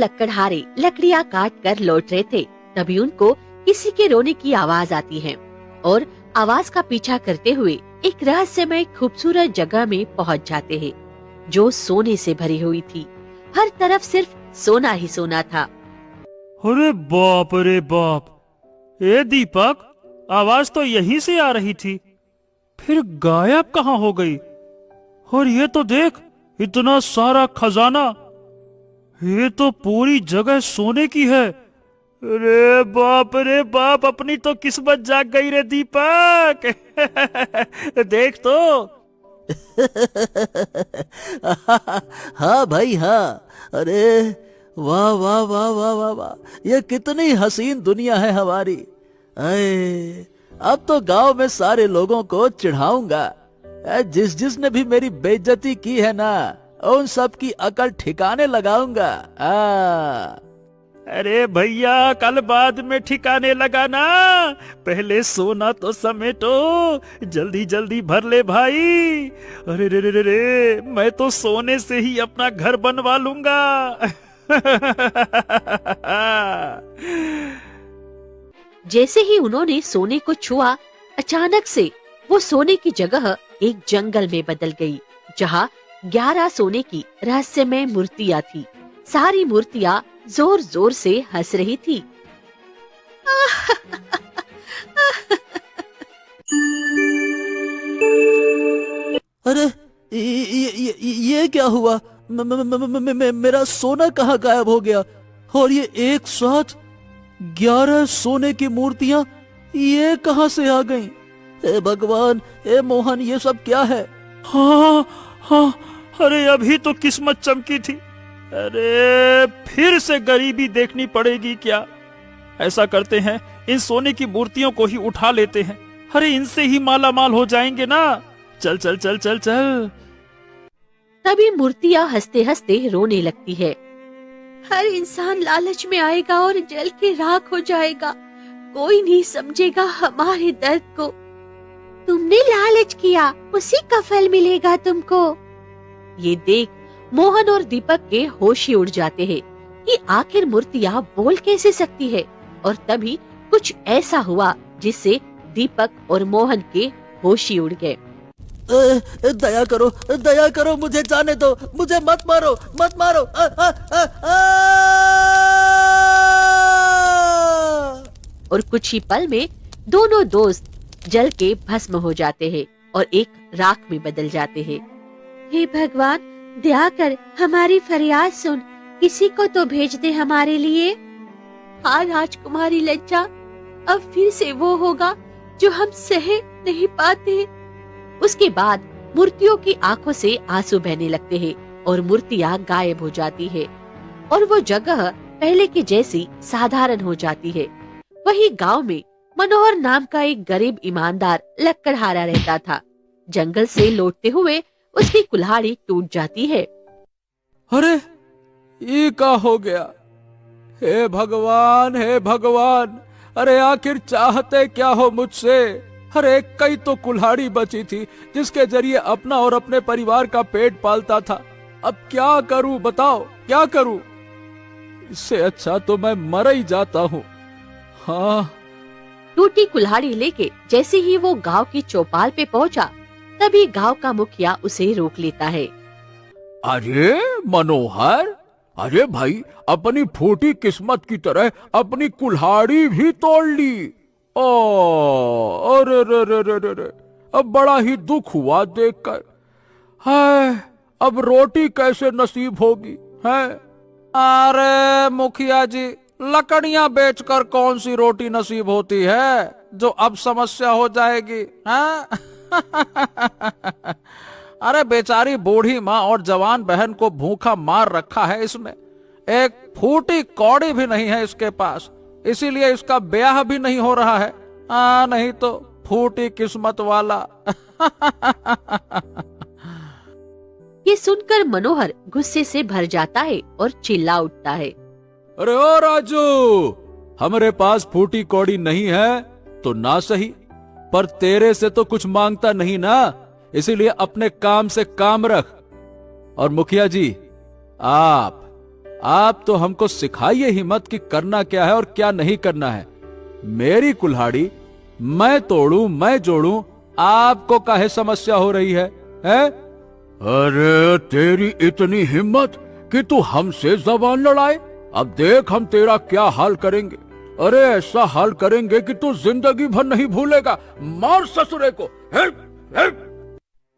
लकड़हारे लकड़ियाँ काट कर लौट रहे थे, तभी उनको किसी के रोने की आवाज आती है और आवाज का पीछा करते हुए एक रहस्यमय खूबसूरत जगह में पहुंच जाते हैं, जो सोने से भरी हुई थी। हर तरफ सिर्फ सोना ही सोना था। अरे बाप रे बाप, ए दीपक, आवाज तो यहीं से आ रही थी, फिर गायब कहाँ हो गई? और ये तो देख, इतना सारा खजाना, ये तो पूरी जगह सोने की है। रे बाप, अपनी तो किस्मत जाग गई रे दीपक। देख तो। हाँ भाई हाँ। अरे वाह वाह वाह वाह वाह वाह, ये कितनी हसीन दुनिया है हमारी। अरे अब तो गांव में सारे लोगों को चिढ़ाऊंगा। जिसने भी मेरी बेइज्जती की है ना, उन सब की अकल ठिकाने लगाऊंगा। अरे भैया, कल बाद में ठिकाने लगाना, पहले सोना तो समेटो, जल्दी जल्दी भर ले भाई। अरे रे रे रे रे, मैं तो सोने से ही अपना घर बनवा लूंगा। जैसे ही उन्होंने सोने को छुआ, अचानक से वो सोने की जगह एक जंगल में बदल गई, जहाँ 11 सोने की रहस्यमय मूर्तियाँ थी। सारी मूर्तियाँ जोर जोर से हंस रही थी। अरे ये क्या हुआ? मेरा सोना कहाँ गायब हो गया? और ये एक साथ 11 सोने की मूर्तियां ये कहाँ से आ गईं? हे भगवान, हे मोहन, ये सब क्या है? हाँ हाँ, अरे अभी तो किस्मत चमकी थी। अरे फिर से गरीबी देखनी पड़ेगी क्या? ऐसा करते हैं, इन सोने की मूर्तियों को ही उठा लेते हैं। अरे इनसे ही माला माल हो जाएंगे ना। चल चल चल चल चल। तभी मूर्तियाँ हंसते हंसते रोने लगती है। हर इंसान लालच में आएगा और जल के राख हो जाएगा। कोई नहीं समझेगा हमारे दर्द को। तुमने लालच किया, उसी का फल मिलेगा तुमको। ये देख मोहन और दीपक के होश ही उड़ जाते हैं कि आखिर मूर्तियाँ बोल कैसे सकती है। और तभी कुछ ऐसा हुआ जिससे दीपक और मोहन के होश ही उड़ गए। दया करो, मुझे जाने दो, मुझे मत मारो, मत मारो। और कुछ ही पल में दोनों दोस्त जल के भस्म हो जाते हैं और एक राख में बदल जाते हैं। हे भगवान, दया कर हमारी फरियाद सुन, किसी को तो भेज दे हमारे लिए। हाँ राजकुमारी लज्जा, अब फिर से वो होगा जो हम सह नहीं पाते। उसके बाद मूर्तियों की आंखों से आंसू बहने लगते हैं और मूर्तियाँ गायब हो जाती है और वो जगह पहले की जैसी साधारण हो जाती है। वही गांव में मनोहर नाम का एक गरीब ईमानदार लकड़हारा रहता था। जंगल से लौटते हुए उसकी कुल्हाड़ी टूट जाती है। अरे ये क्या हो गया? हे भगवान, हे भगवान, अरे आखिर चाहते क्या हो मुझसे? अरे कई तो कुल्हाड़ी बची थी जिसके जरिए अपना और अपने परिवार का पेट पालता था। अब क्या करूं, बताओ क्या करूं? इससे अच्छा तो मैं मर ही जाता हूँ। हाँ। टूटी कुल्हाड़ी लेके जैसे ही वो गांव की चौपाल पे पहुंचा, तभी गांव का मुखिया उसे रोक लेता है। अरे मनोहर, अरे भाई, अपनी फूटी किस्मत की तरह अपनी कुल्हाड़ी भी तोड़ ली। ओ, अरे रे रे रे रे रे, अब बड़ा ही दुख हुआ देखकर। हाय, अब रोटी कैसे नसीब होगी? है? अरे मुखिया जी, लकड़ियां बेचकर कौन सी रोटी नसीब होती है जो अब समस्या हो जाएगी? हाँ? अरे बेचारी बूढ़ी माँ और जवान बहन को भूखा मार रखा है इसने। एक फूटी कौड़ी भी नहीं है इसके पास, इसीलिए इसका ब्याह भी नहीं हो रहा है। नहीं तो फूटी किस्मत वाला। ये सुनकर मनोहर गुस्से से भर जाता है और चिल्ला उठता है। अरे ओ राजू, हमारे पास फूटी कौड़ी नहीं है तो ना सही, पर तेरे से तो कुछ मांगता नहीं ना, इसीलिए अपने काम से काम रख। और मुखिया जी, आप तो हमको सिखाइए ही मत कि करना क्या है और क्या नहीं करना है। मेरी कुल्हाड़ी मैं तोड़ूं, मैं जोड़ूं, आपको काहे समस्या हो रही है? अरे तेरी इतनी हिम्मत कि तू हमसे जबान लड़ाए। अब देख हम तेरा क्या हाल करेंगे। अरे ऐसा हाल करेंगे कि तू जिंदगी भर नहीं भूलेगा। मार ससुरे को।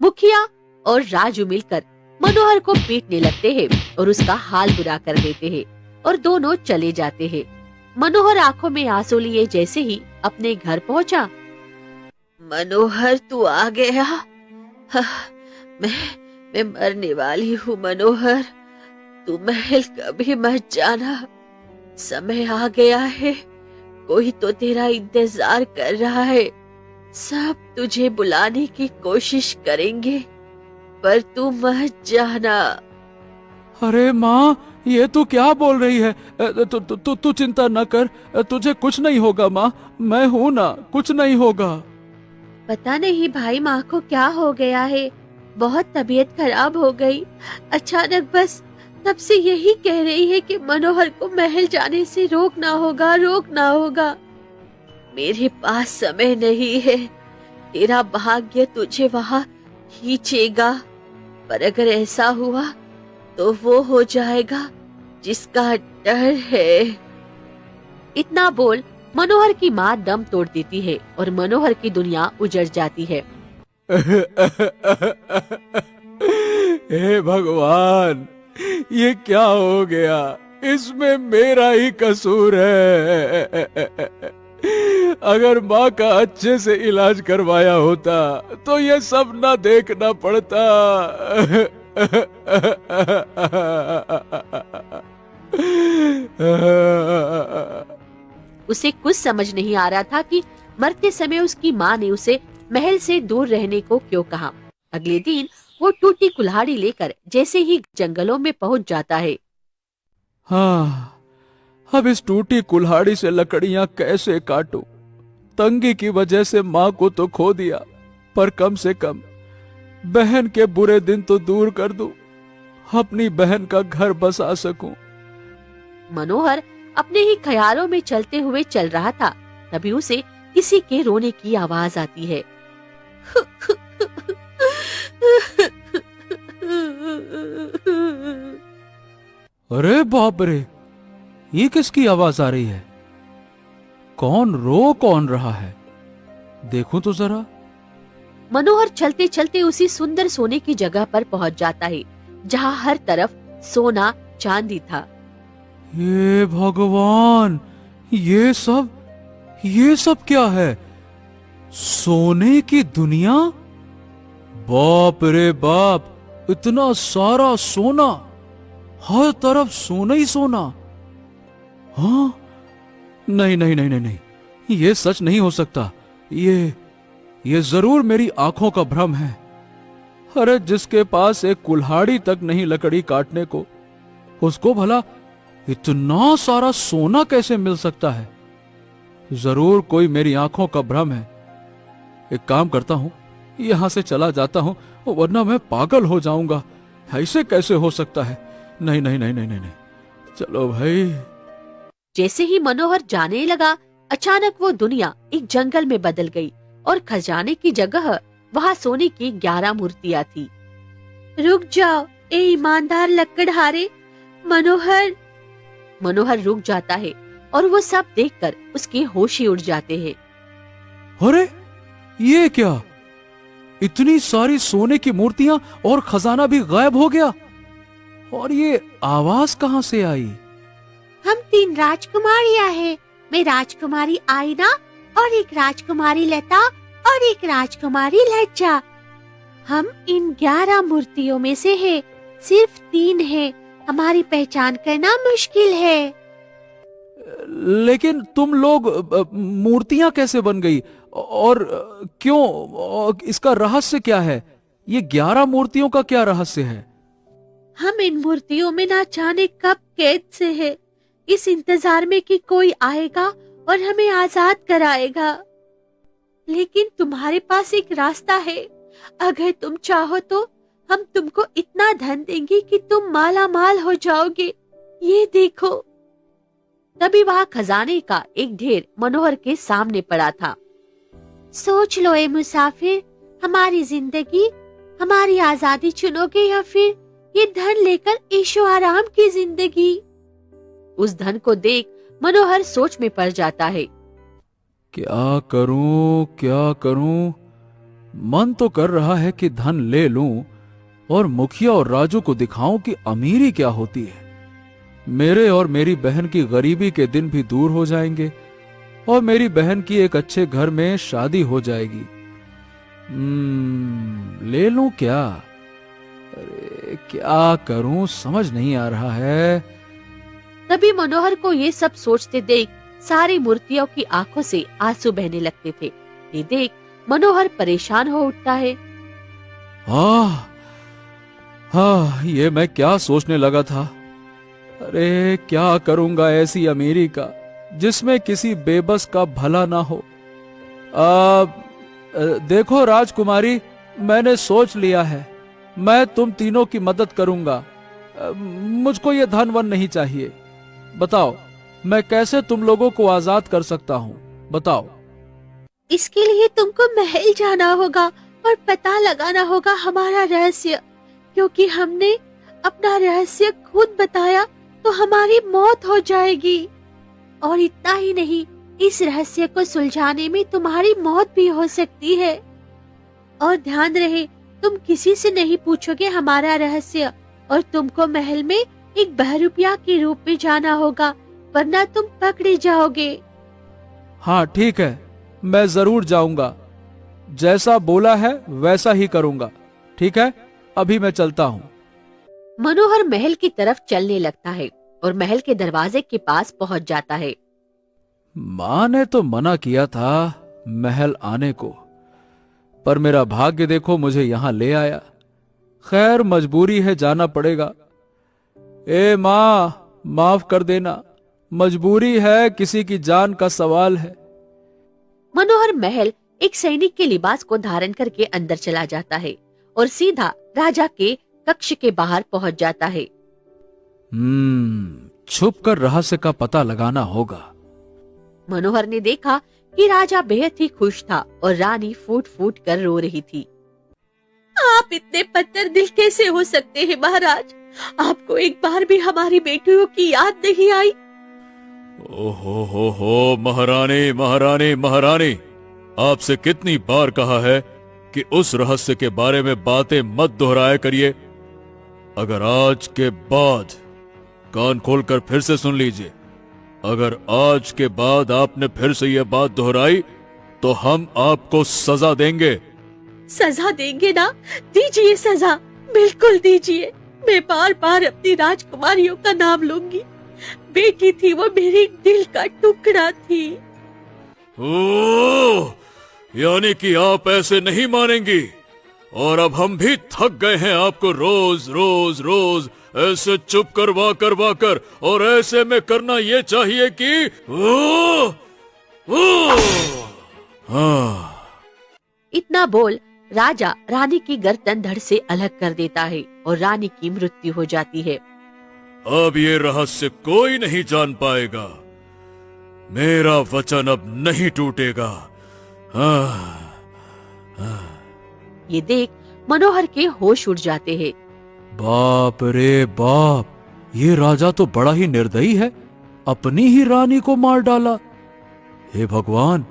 मुखिया और राजू मिलकर मनोहर को पीटने लगते हैं और उसका हाल बुरा कर देते हैं और दोनों चले जाते हैं। मनोहर आंखों में आंसू लिए जैसे ही अपने घर पहुंचा, मनोहर तू आ गया। मैं मरने वाली हूँ मनोहर, तू महल कभी मत जाना, समय आ गया है, कोई तो तेरा इंतजार कर रहा है, सब तुझे बुलाने की कोशिश करेंगे पर तू मत जाना। अरे माँ, ये तू क्या बोल रही है? तू चिंता न कर, तुझे कुछ नहीं होगा माँ, मैं हूँ ना, कुछ नहीं होगा। पता नहीं भाई माँ को क्या हो गया है, बहुत तबीयत खराब हो गई अचानक, बस तब से यही कह रही है कि मनोहर को महल जाने से रोकना होगा, रोकना होगा। मेरे पास समय नहीं है, तेरा भाग्य तुझे वहाँ खींचेगा, पर अगर ऐसा हुआ तो वो हो जाएगा जिसका डर है। इतना बोल मनोहर की माँ दम तोड़ देती है और मनोहर की दुनिया उजड़ जाती है। हे भगवान, ये क्या हो गया? इसमें मेरा ही कसूर है। अगर माँ का अच्छे से इलाज करवाया होता तो ये सब ना देखना पड़ता। उसे कुछ समझ नहीं आ रहा था कि मरते समय उसकी माँ ने उसे महल से दूर रहने को क्यों कहा। अगले दिन वो टूटी कुल्हाड़ी लेकर जैसे ही जंगलों में पहुंच जाता है। हाँ, अब इस टूटी कुल्हाड़ी से लकड़ियां कैसे काटूं? तंगी की वजह से माँ को तो खो दिया, पर कम से कम बहन के बुरे दिन तो दूर कर दूं, अपनी बहन का घर बसा सकूं। मनोहर अपने ही ख्यालों में चलते हुए चल रहा था, तभी उसे किसी के रोने की आवाज आती है। अरे बाप रे, ये किसकी आवाज आ रही है? कौन रहा है? देखूं तो जरा। मनोहर चलते चलते उसी सुंदर सोने की जगह पर पहुंच जाता है जहां हर तरफ सोना चांदी था। ये भगवान, ये सब क्या है? सोने की दुनिया? बाप रे बाप, इतना सारा सोना, हर तरफ सोना ही सोना। हाँ, नहीं, ये सच नहीं हो सकता। ये जरूर मेरी आंखों का भ्रम है। अरे जिसके पास एक कुल्हाड़ी तक नहीं लकड़ी काटने को, उसको भला इतना सारा सोना कैसे मिल सकता है? जरूर कोई मेरी आंखों का भ्रम है। एक काम करता हूं, यहां से चला जाता हूं, वरना मैं पागल हो जाऊंगा। ऐसे कैसे हो सकता है? नहीं, चलो भाई। जैसे ही मनोहर जाने लगा, अचानक वो दुनिया एक जंगल में बदल गई और खजाने की जगह वहाँ सोने की 11 मूर्तियाँ थी। रुक जाओ ए ईमानदार लकड़हारे, मनोहर रुक जाता है और वो सब देखकर उसके होश ही उड़ जाते हैं। अरे ये क्या? इतनी सारी सोने की मूर्तियां और खजाना भी गायब हो गया। और ये आवाज कहां से आई? हम 3 राजकुमारियां हैं। मैं राजकुमारी आईना और एक राजकुमारी लता और एक राजकुमारी लज्जा। हम इन 11 मूर्तियों में से है, सिर्फ 3 है। हमारी पहचान करना मुश्किल है। लेकिन तुम लोग मूर्तियां कैसे बन गई और क्यों? इसका रहस्य क्या है? ये 11 मूर्तियों का क्या रहस्य है? हम इन मूर्तियों में ना जाने कब कैद से है, इस इंतजार में कि कोई आएगा और हमें आजाद कराएगा। लेकिन तुम्हारे पास एक रास्ता है। अगर तुम चाहो तो हम तुमको इतना धन देंगे कि तुम माला माल हो जाओगे। ये देखो। तभी वहां खजाने का एक ढेर मनोहर के सामने पड़ा था। सोच लो ए मुसाफिर, हमारी जिंदगी, हमारी आजादी चुनोगे या फिर ये धन लेकर ऐशो आराम की जिंदगी? उस धन को देख मनोहर सोच में पड़ जाता है। क्या करूं क्या करूं? मन तो कर रहा है कि धन ले लूं और मुखिया और राजू को दिखाऊं कि अमीरी क्या होती है। मेरे और मेरी बहन की गरीबी के दिन भी दूर हो जाएंगे और मेरी बहन की एक अच्छे घर में शादी हो जाएगी। ले लूं क्या? अरे क्या करूं, समझ नहीं आ रहा है। तभी मनोहर को ये सब सोचते देख सारी मूर्तियों की आंखों से आंसू बहने लगते थे। ये देख मनोहर परेशान हो उठता है। ये मैं क्या सोचने लगा था। अरे क्या करूंगा ऐसी अमीरी का जिसमें किसी बेबस का भला ना हो। देखो राजकुमारी, मैंने सोच लिया है, मैं तुम तीनों की मदद करूंगा। मुझको ये धन वन नहीं चाहिए। बताओ मैं कैसे तुम लोगों को आजाद कर सकता हूँ, बताओ। इसके लिए तुमको महल जाना होगा और पता लगाना होगा हमारा रहस्य, क्योंकि हमने अपना रहस्य खुद बताया तो हमारी मौत हो जाएगी। और इतना ही नहीं, इस रहस्य को सुलझाने में तुम्हारी मौत भी हो सकती है। और ध्यान रहे, तुम किसी से नहीं पूछोगे हमारा रहस्य और तुमको महल में एक बहरूपिया के रूप में जाना होगा, वरना तुम पकड़े जाओगे। हाँ ठीक है, मैं जरूर जाऊंगा। जैसा बोला है वैसा ही करूंगा। ठीक है, अभी मैं चलता हूँ। मनोहर महल की तरफ चलने लगता है और महल के दरवाजे के पास पहुंच जाता है। माँ ने तो मना किया था महल आने को, पर मेरा भाग्य देखो मुझे यहाँ ले आया। खैर मजबूरी है, जाना पड़ेगा। ए माँ, माफ कर देना, मजबूरी है, किसी की जान का सवाल है। मनोहर महल एक सैनिक के लिबास को धारण करके अंदर चला जाता है और सीधा राजा के कक्ष के बाहर पहुंच जाता है। छुपकर रहस्य का पता लगाना होगा। मनोहर ने देखा कि राजा बेहद ही खुश था और रानी फूट फूट कर रो रही थी। आप इतने पत्थर दिल कैसे हो सकते हैं महाराज? आपको एक बार भी हमारी बेटियों की याद नहीं आई? ओहो हो महारानी महारानी महारानी, आपसे कितनी बार कहा है कि उस रहस्य के बारे में बातें मत दोहराया करिए। अगर आज के बाद, कान खोलकर फिर से सुन लीजिए, अगर आज के बाद आपने फिर से यह बात दोहराई तो हम आपको सजा देंगे। सजा देंगे ना? दीजिए सजा, बिल्कुल दीजिए। मैं बार बार अपनी राजकुमारियों का नाम लूंगी। बेटी थी वो, मेरे दिल का टुकड़ा थी। ओह, यानी कि आप ऐसे नहीं मानेंगी। और अब हम भी थक गए हैं आपको रोज रोज रोज ऐसे चुप करवा करवा कर, और ऐसे में करना ये चाहिए कि इतना बोल राजा रानी की गर्दन धड़ से अलग कर देता है और रानी की मृत्यु हो जाती है। अब ये रहस्य कोई नहीं जान पाएगा। मेरा वचन अब नहीं टूटेगा। ये देख मनोहर के होश उड़ जाते हैं। बाप रे बाप, ये राजा तो बड़ा ही निर्दयी है, अपनी ही रानी को मार डाला। हे भगवान,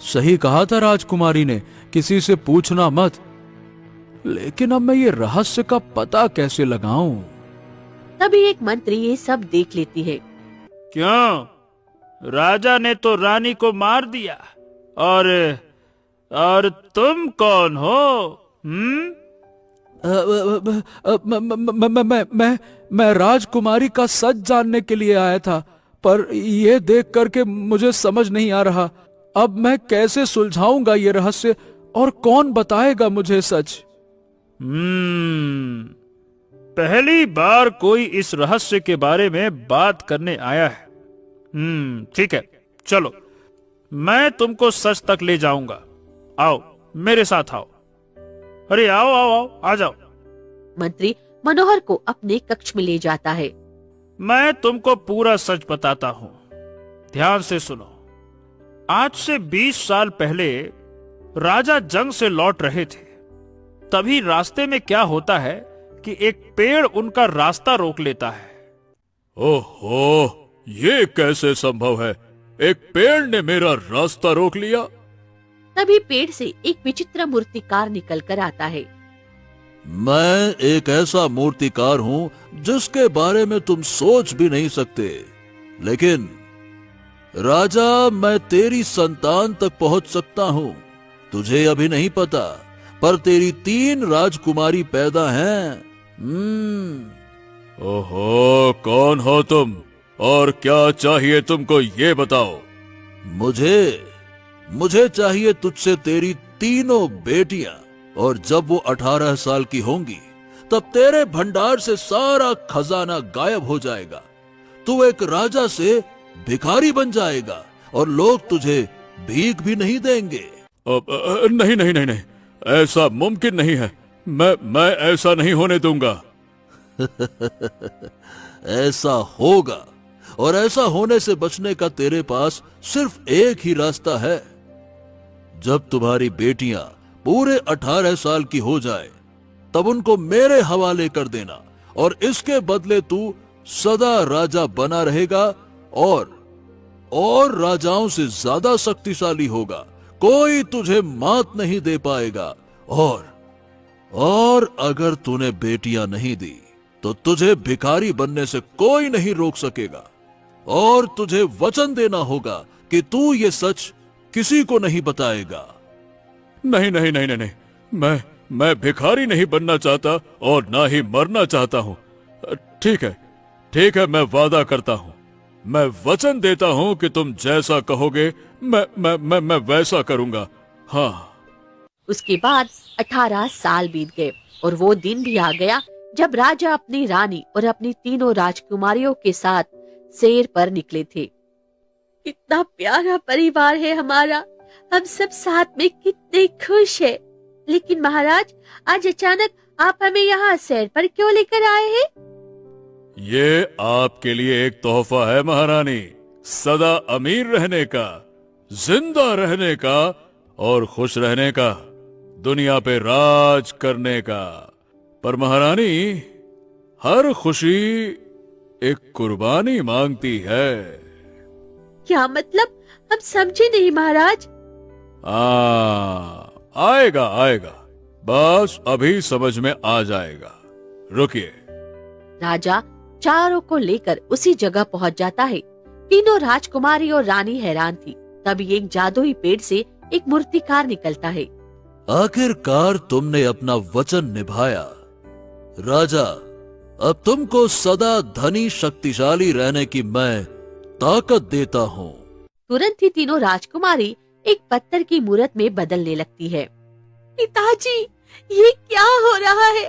सही कहा था राजकुमारी ने, किसी से पूछना मत। लेकिन अब मैं ये रहस्य का पता कैसे लगाऊं? तभी एक मंत्री ये सब देख लेती है। क्यों? राजा ने तो रानी को मार दिया, और तुम कौन हो? मैं राजकुमारी का सच जानने के लिए आया था, पर ये देख करके मुझे समझ नहीं आ रहा। अब मैं कैसे सुलझाऊंगा ये रहस्य, और कौन बताएगा मुझे सच? पहली बार कोई इस रहस्य के बारे में बात करने आया है। ठीक है, चलो मैं तुमको सच तक ले जाऊंगा। आओ मेरे साथ आओ। अरे आओ आओ आओ, आ जाओ। मंत्री मनोहर को अपने कक्ष में ले जाता है। मैं तुमको पूरा सच बताता हूं, ध्यान से सुनो। आज से 20 साल पहले राजा जंग से लौट रहे थे। तभी रास्ते में क्या होता है कि एक पेड़ उनका रास्ता रोक लेता है। ओहो, ये कैसे संभव है? एक पेड़ ने मेरा रास्ता रोक लिया? तभी पेड़ से एक विचित्र मूर्तिकार निकल कर आता है। मैं एक ऐसा मूर्तिकार हूं जिसके बारे में तुम सोच भी नहीं सकते। लेकिन राजा, मैं तेरी संतान तक पहुंच सकता हूं। तुझे अभी नहीं पता, पर तेरी 3 राजकुमारी पैदा हैं। ओहो, कौन हो तुम और क्या चाहिए तुमको, ये बताओ। मुझे चाहिए तुझसे तेरी 3 बेटियां, और जब वो 18 साल की होंगी तब तेरे भंडार से सारा खजाना गायब हो जाएगा। तू एक राजा से भिखारी बन जाएगा और लोग तुझे भीख भी नहीं देंगे। नहीं नहीं नहीं नहीं, ऐसा मुमकिन नहीं है। मैं ऐसा नहीं होने दूंगा। ऐसा होगा, और ऐसा होने से बचने का तेरे पास सिर्फ एक ही रास्ता है। जब तुम्हारी बेटियां पूरे 18 साल की हो जाए, तब उनको मेरे हवाले कर देना, और इसके बदले तू सदा राजा बना रहेगा और राजाओं से ज्यादा शक्तिशाली होगा। कोई तुझे मात नहीं दे पाएगा। और अगर तूने बेटियां नहीं दी तो तुझे भिखारी बनने से कोई नहीं रोक सकेगा। और तुझे वचन देना होगा कि तू ये सच किसी को नहीं बताएगा। नहीं नहीं नहीं नहीं नहीं, मैं भिखारी नहीं बनना चाहता और ना ही मरना चाहता हूँ। ठीक है, मैं वादा करता हूँ, मैं वचन देता हूँ कि तुम जैसा कहोगे मैं वैसा करूंगा। हाँ। उसके बाद 18 साल बीत गए और वो दिन भी आ गया जब राजा अपनी रानी और अपनी 3 राजकुमारियों के साथ सैर पर निकले थे। कितना प्यारा परिवार है हमारा, हम सब साथ में कितने खुश हैं। लेकिन महाराज, आज अचानक आप हमें यहाँ सैर पर क्यों लेकर आए हैं? ये आपके लिए एक तोहफा है महारानी, सदा अमीर रहने का, जिंदा रहने का और खुश रहने का, दुनिया पे राज करने का। पर महारानी, हर खुशी एक कुर्बानी मांगती है। क्या मतलब? हम समझे नहीं महाराज। आएगा, बस अभी समझ में आ जाएगा। रुकिए। राजा चारों को लेकर उसी जगह पहुंच जाता है। 3 राजकुमारी और रानी हैरान थी। तभी एक जादुई पेड़ से एक मूर्तिकार निकलता है। आखिरकार तुमने अपना वचन निभाया। राजा, अब तुमको सदा धनी शक्तिशाली रहने की मैं ताकत देता हूँ। तुरंत ही 3 राजकुमारी एक पत्थर की मूरत में बदलने लगती है। पिताजी, ये क्या हो रहा है?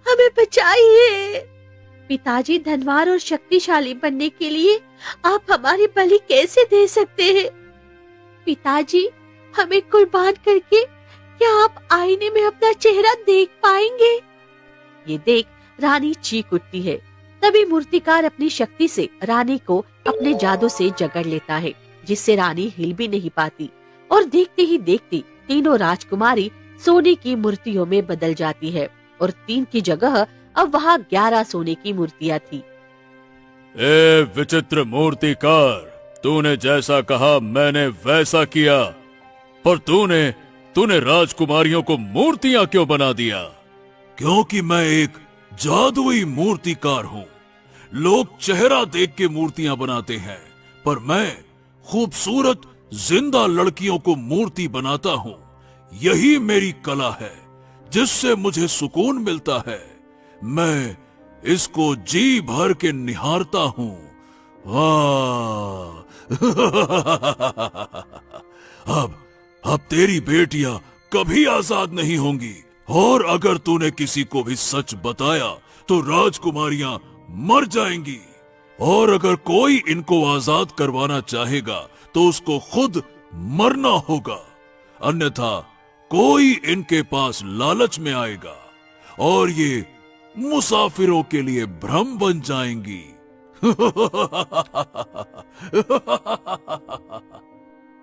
हमें बचाइए। पिताजी, धनवान और शक्तिशाली बनने के लिए आप हमारी बलि कैसे दे सकते हैं? पिताजी, हमें कुर्बान करके क्या आप आईने में अपना चेहरा देख पाएंगे? ये देख रानी चीख उठती है। तभी मूर्तिकार अपनी शक्ति से रानी को अपने जादू से जकड़ लेता है, जिससे रानी हिल भी नहीं पाती। और देखते ही देखते 3 राजकुमारी सोने की मूर्तियों में बदल जाती है और 3 की जगह अब वहाँ 11 सोने की मूर्तियाँ थी। ए विचित्र मूर्तिकार, तूने जैसा कहा मैंने वैसा किया, पर तूने राजकुमारियों को मूर्तियां क्यों बना दिया? क्योंकि मैं एक जादुई मूर्तिकार हूँ। लोग चेहरा देख के मूर्तियां बनाते हैं, पर मैं खूबसूरत जिंदा लड़कियों को मूर्ति बनाता हूँ। यही मेरी कला है, जिससे मुझे सुकून मिलता है। मैं इसको जी भर के निहारता हूँ। अब तेरी बेटियां कभी आजाद नहीं होंगी, और अगर तूने किसी को भी सच बताया तो राजकुमारियां मर जाएंगी। और अगर कोई इनको आजाद करवाना चाहेगा तो उसको खुद मरना होगा, अन्यथा कोई इनके पास लालच में आएगा और ये मुसाफिरों के लिए भ्रम बन जाएंगी।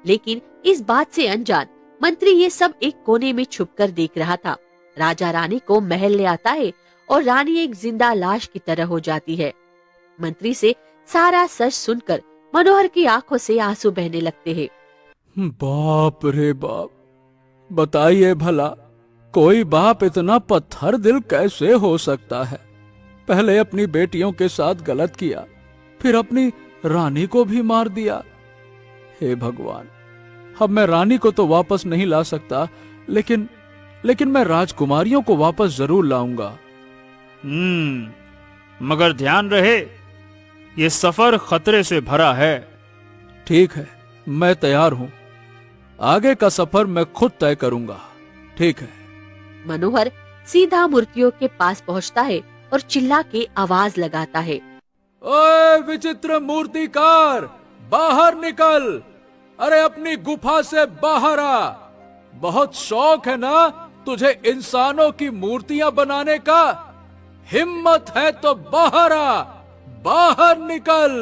लेकिन इस बात से अनजान मंत्री ये सब एक कोने में छुपकर देख रहा था। राजा रानी को महल ले आता है और रानी एक जिंदा लाश की तरह हो जाती है। मंत्री से सारा सच सुनकर मनोहर की आंखों से आंसू बहने लगते हैं। बाप रे बाप, बताइए भला कोई बाप इतना पत्थर दिल कैसे हो सकता है। पहले अपनी बेटियों के साथ गलत किया, फिर अपनी रानी को भी मार दिया। हे भगवान, अब मैं रानी को तो वापस नहीं ला सकता, लेकिन मैं राजकुमारियों को वापस जरूर लाऊंगा। मगर ध्यान रहे, ये सफर खतरे से भरा है। ठीक है, मैं तैयार हूं। आगे का सफर मैं खुद तय करूंगा। ठीक है। मनोहर सीधा मूर्तियों के पास पहुंचता है और चिल्ला के आवाज लगाता है, ओए विचित्र मूर्तिकार, बाहर निकल! अरे अपनी गुफा से बाहर आ! बहुत शौक है ना तुझे इंसानों की मूर्तियां बनाने का? हिम्मत है तो बाहर आ, बाहर निकल!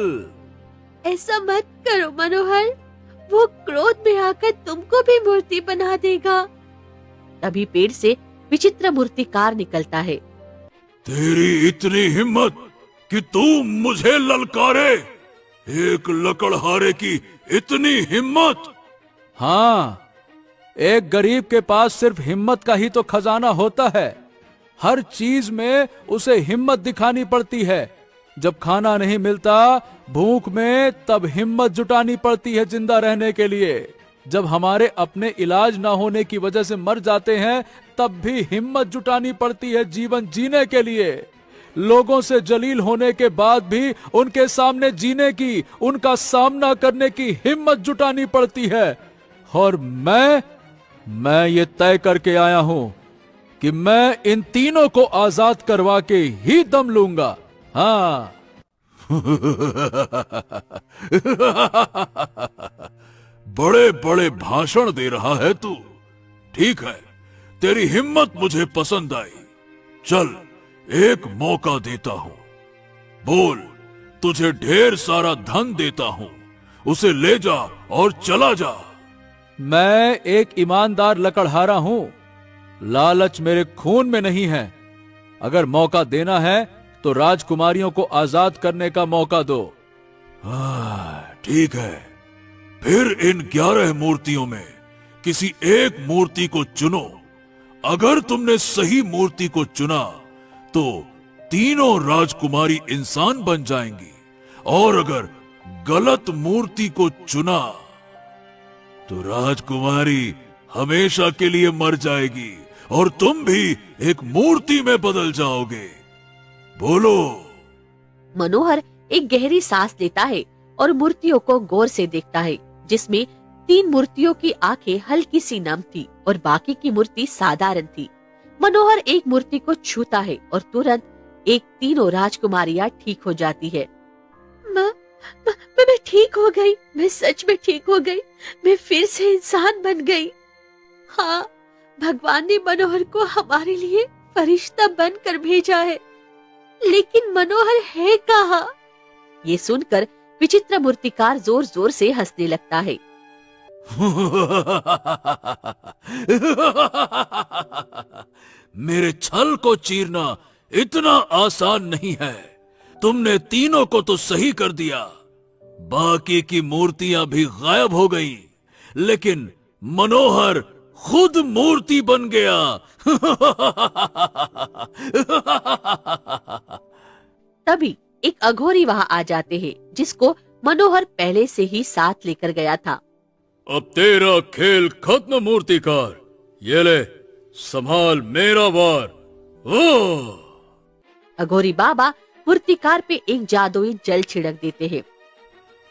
ऐसा मत करो मनोहर, वो क्रोध में आकर तुमको भी मूर्ति बना देगा। तभी पेड़ से विचित्र मूर्तिकार निकलता है। तेरी इतनी हिम्मत कि तू मुझे ललकारे? एक लकड़हारे की इतनी हिम्मत? हाँ, एक गरीब के पास सिर्फ हिम्मत का ही तो खजाना होता है। हर चीज में उसे हिम्मत दिखानी पड़ती है। जब खाना नहीं मिलता भूख में, तब हिम्मत जुटानी पड़ती है जिंदा रहने के लिए। जब हमारे अपने इलाज ना होने की वजह से मर जाते हैं, तब भी हिम्मत जुटानी पड़ती है जीवन जीने के लिए। लोगों से जलील होने के बाद भी उनके सामने जीने की, उनका सामना करने की हिम्मत जुटानी पड़ती है। और मैं ये तय करके आया हूं कि मैं इन तीनों को आजाद करवा के ही दम लूंगा। हाँ। बड़े बड़े भाषण दे रहा है तू। ठीक है, तेरी हिम्मत मुझे पसंद आई। चल, एक मौका देता हूं। बोल, तुझे ढेर सारा धन देता हूं, उसे ले जा और चला जा। मैं एक ईमानदार लकड़हारा हूं, लालच मेरे खून में नहीं है। अगर मौका देना है तो राजकुमारियों को आजाद करने का मौका दो। ठीक है, फिर इन 11 मूर्तियों में किसी एक मूर्ति को चुनो। अगर तुमने सही मूर्ति को चुना तो तीनों राजकुमारी इंसान बन जाएंगी, और अगर गलत मूर्ति को चुना तो राजकुमारी हमेशा के लिए मर जाएगी और तुम भी एक मूर्ति में बदल जाओगे। बोलो। मनोहर एक गहरी सांस लेता है और मूर्तियों को गौर से देखता है, जिसमें 3 मूर्तियों की आंखें हल्की सी नम थी और बाकी की मूर्ति साधारण थी। मनोहर एक मूर्ति को छूता है और तुरंत एक तीनों राजकुमारियां ठीक हो जाती है। मैं ठीक हो गई, मैं सच में ठीक हो गई, मैं फिर से इंसान बन गई। हाँ, भगवान ने मनोहर को हमारे लिए फरिश्ता बनकर भेजा है, लेकिन मनोहर है कहाँ? ये सुनकर विचित्र मूर्तिकार जोर जोर से हंसने लगता है। मेरे छल को चीरना इतना आसान नहीं है। तुमने तीनों को तो सही कर दिया, बाकी की मूर्तियां भी गायब हो गईं, लेकिन मनोहर खुद मूर्ति बन गया। तभी एक अघोरी वहां आ जाते हैं, जिसको मनोहर पहले से ही साथ लेकर गया था। अब तेरा खेल खत्म मूर्तिकार, ये ले, संभाल मेरा वार। अघोरी बाबा मूर्तिकार पे एक जादुई जल छिड़क देते हैं।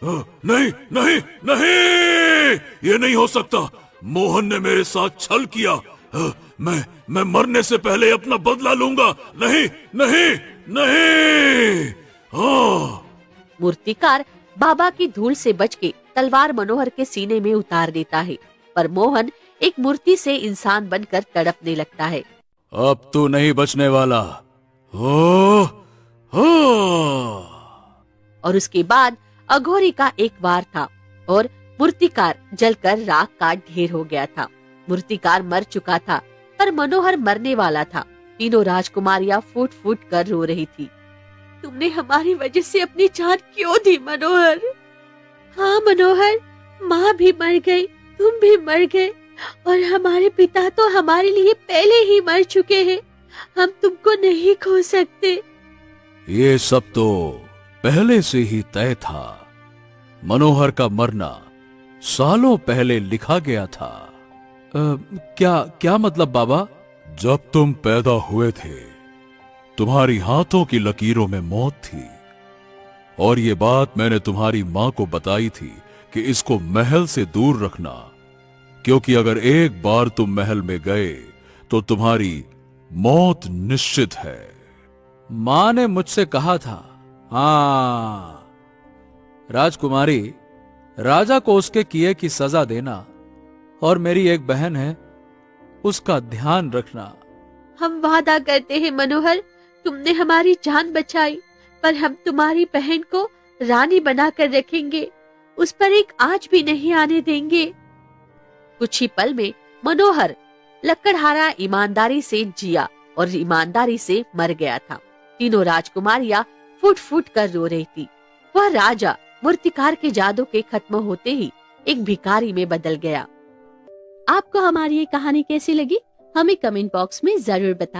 नहीं नहीं नहीं, ये नहीं हो सकता। मोहन ने मेरे साथ छल किया। मैं मरने से पहले अपना बदला लूंगा। नहीं नहीं नहीं। मूर्तिकार बाबा की धूल से बच के तलवार मनोहर के सीने में उतार देता है, पर मोहन एक मूर्ति से इंसान बनकर तड़पने लगता है। अब तू नहीं बचने वाला। और उसके बाद अघोरी का एक वार था और मूर्तिकार जलकर राख का ढेर हो गया था। मूर्तिकार मर चुका था पर मनोहर मरने वाला था। तीनों राजकुमारियां फूट फूट कर रो रही थी। तुमने हमारी वजह से अपनी जान क्यों दी मनोहर? हाँ मनोहर, माँ भी मर गई, तुम भी मर गए और हमारे पिता तो हमारे लिए पहले ही मर चुके हैं। हम तुमको नहीं खो सकते। ये सब तो पहले से ही तय था। मनोहर का मरना सालों पहले लिखा गया था। क्या मतलब बाबा? जब तुम पैदा हुए थे तुम्हारी हाथों की लकीरों में मौत थी और ये बात मैंने तुम्हारी मां को बताई थी कि इसको महल से दूर रखना, क्योंकि अगर एक बार तुम महल में गए तो तुम्हारी मौत निश्चित है। मां ने मुझसे कहा था। हाँ राजकुमारी, राजा को उसके किए की सजा देना और मेरी एक बहन है उसका ध्यान रखना। हम वादा करते हैं मनोहर, तुमने हमारी जान बचाई पर हम तुम्हारी बहन को रानी बनाकर रखेंगे, उस पर एक आंच भी नहीं आने देंगे। कुछ ही पल में मनोहर लकड़हारा ईमानदारी से जिया और ईमानदारी से मर गया था। तीनों राजकुमारियां फूट फूट कर रो रही थी। वह राजा मूर्तिकार के जादू के खत्म होते ही एक भिखारी में बदल गया। आपको हमारी ये कहानी कैसी लगी हमें कमेंट बॉक्स में जरूर बताएं।